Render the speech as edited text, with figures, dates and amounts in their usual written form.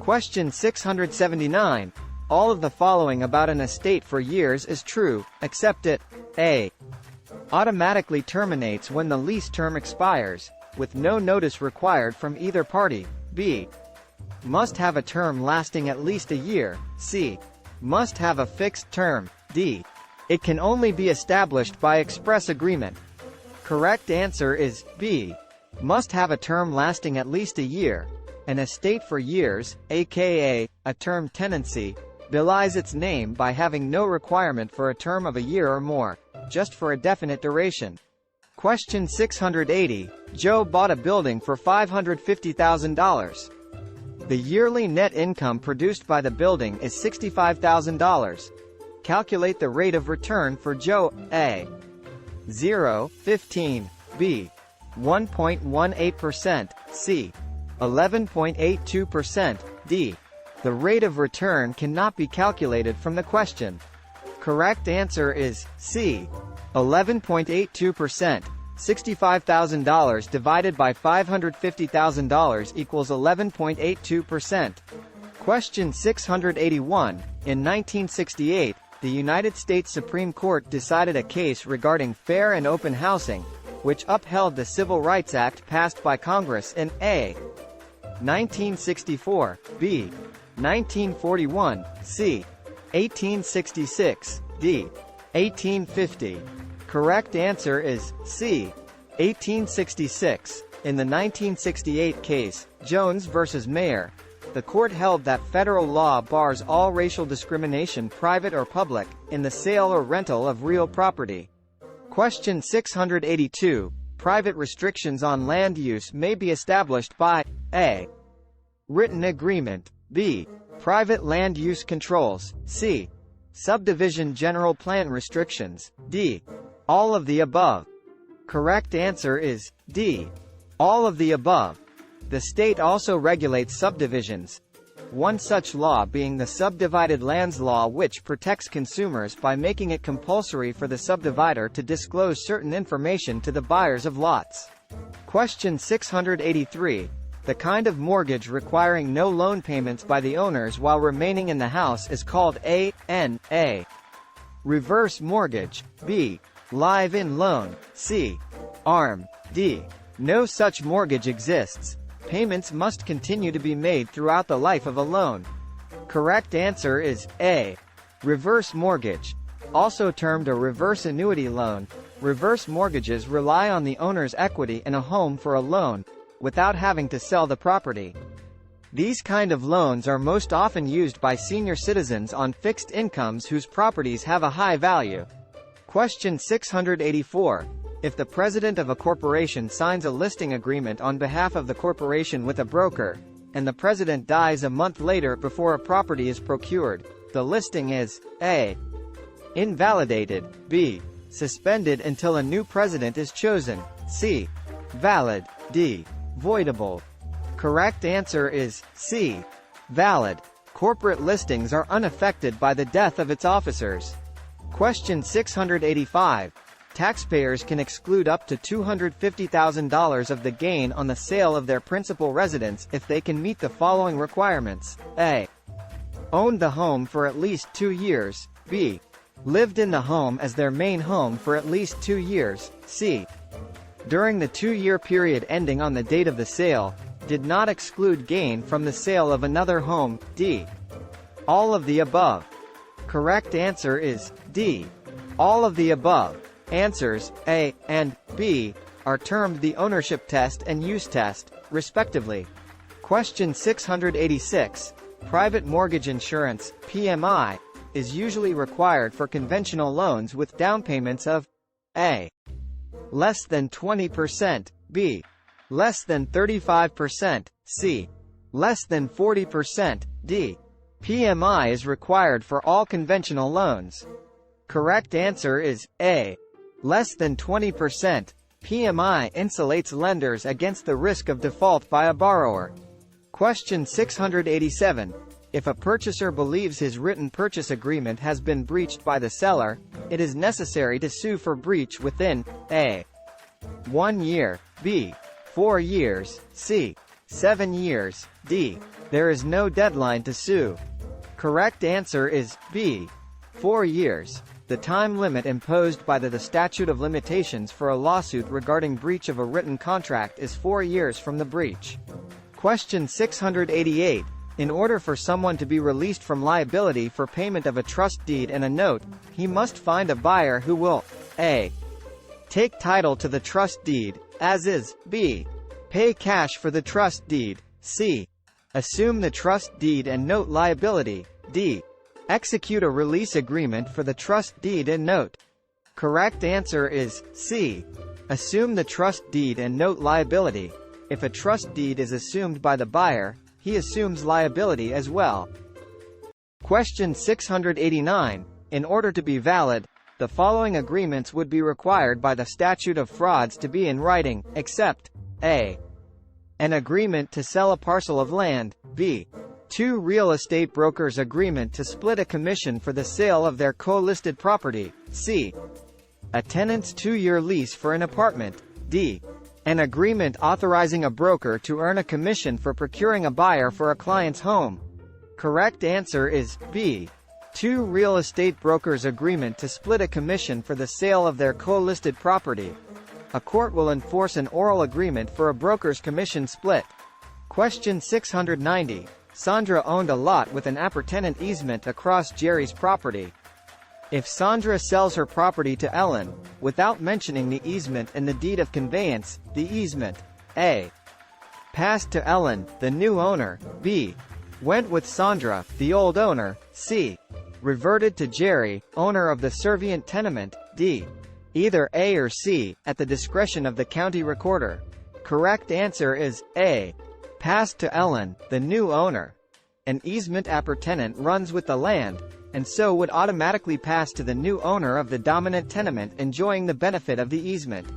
Question 679. All of the following about an estate for years is true, except it. A. Automatically terminates when the lease term expires, with no notice required from either party. B. Must have a term lasting at least a year. C. Must have a fixed term. D. It can only be established by express agreement. Correct answer is B. Must have a term lasting at least a year. An estate for years, aka a term tenancy, belies its name by having no requirement for a term of a year or more, just for a definite duration. Question 680. Joe bought a building for $550,000. The yearly net income produced by the building is $65,000. Calculate the rate of return for Joe. A. 0.15. B. 1.18%. C. 11.82%. D. The rate of return cannot be calculated from the question. Correct answer is C. 11.82%. $65,000 divided by $550,000 equals 11.82%. Question 681. In 1968, the United States Supreme Court decided a case regarding fair and open housing, which upheld the Civil Rights Act passed by Congress in A. 1964, B. 1941, C. 1866, D. 1850. Correct answer is C. 1866. In the 1968 case, Jones v. Mayer, the court held that federal law bars all racial discrimination, private or public, in the sale or rental of real property. Question 682. Private restrictions on land use may be established by A. Written agreement. B. Private land use controls. C. Subdivision general plan restrictions. D. All of the above. Correct answer is D. All of the above. The state also regulates subdivisions. One such law being the Subdivided Lands Law, which protects consumers by making it compulsory for the subdivider to disclose certain information to the buyers of lots. Question 683. The kind of mortgage requiring no loan payments by the owners while remaining in the house is called A. Reverse mortgage. B. Live-in loan. C. ARM. D. No such mortgage exists. Payments must continue to be made throughout the life of a loan. Correct answer is A. Reverse mortgage. Also termed a reverse annuity loan, reverse mortgages rely on the owner's equity in a home for a loan, without having to sell the property. These kind of loans are most often used by senior citizens on fixed incomes whose properties have a high value. Question 684. If the president of a corporation signs a listing agreement on behalf of the corporation with a broker, and the president dies a month later before a property is procured, the listing is A. Invalidated. B. Suspended until a new president is chosen. C. Valid. D. Voidable. Correct answer is C. Valid. Corporate listings are unaffected by the death of its officers. Question 685. Taxpayers can exclude up to $250,000 of the gain on the sale of their principal residence if they can meet the following requirements. A. Owned the home for at least 2 years. B. Lived in the home as their main home for at least 2 years. C. During the 2-year period ending on the date of the sale, did not exclude gain from the sale of another home. D. All of the above. Correct answer is D. All of the above. Answers A and B are termed the ownership test and use test, respectively. Question 686. Private mortgage insurance, PMI, is usually required for conventional loans with down payments of A. Less than 20%, B. Less than 35%, C. Less than 40%, D. PMI is required for all conventional loans. Correct answer is A. Less than 20%. PMI insulates lenders against the risk of default by a borrower. Question 687. If a purchaser believes his written purchase agreement has been breached by the seller, it is necessary to sue for breach within A. 1 year, B. 4 years, C. 7 years, D. There is no deadline to sue. Correct answer is B. 4 years. The time limit imposed by the statute of limitations for a lawsuit regarding breach of a written contract is 4 years from the breach. Question 688. In order for someone to be released from liability for payment of a trust deed and a note, he must find a buyer who will A. Take title to the trust deed, as is, B. Pay cash for the trust deed, C. Assume the trust deed and note liability, D. Execute a release agreement for the trust deed and note. Correct answer is C. Assume the trust deed and note liability. If a trust deed is assumed by the buyer, he assumes liability as well. Question 689. In order to be valid, the following agreements would be required by the statute of frauds to be in writing, except A. An agreement to sell a parcel of land, B. Two real estate brokers' agreement to split a commission for the sale of their co-listed property, C. A tenant's 2-year lease for an apartment, D. An agreement authorizing a broker to earn a commission for procuring a buyer for a client's home. Correct answer is B. Two real estate brokers' agreement to split a commission for the sale of their co-listed property. A court will enforce an oral agreement for a broker's commission split. Question 690. Sandra owned a lot with an appurtenant easement across Jerry's property. If Sandra sells her property to Ellen, without mentioning the easement in the deed of conveyance, the easement A. passed to Ellen, the new owner, B. went with Sandra, the old owner, C. reverted to Jerry, owner of the servient tenement, D. either A or C, at the discretion of the county recorder. Correct answer is A. Passed to Ellen, the new owner. An easement appurtenant runs with the land, and so would automatically pass to the new owner of the dominant tenement enjoying the benefit of the easement.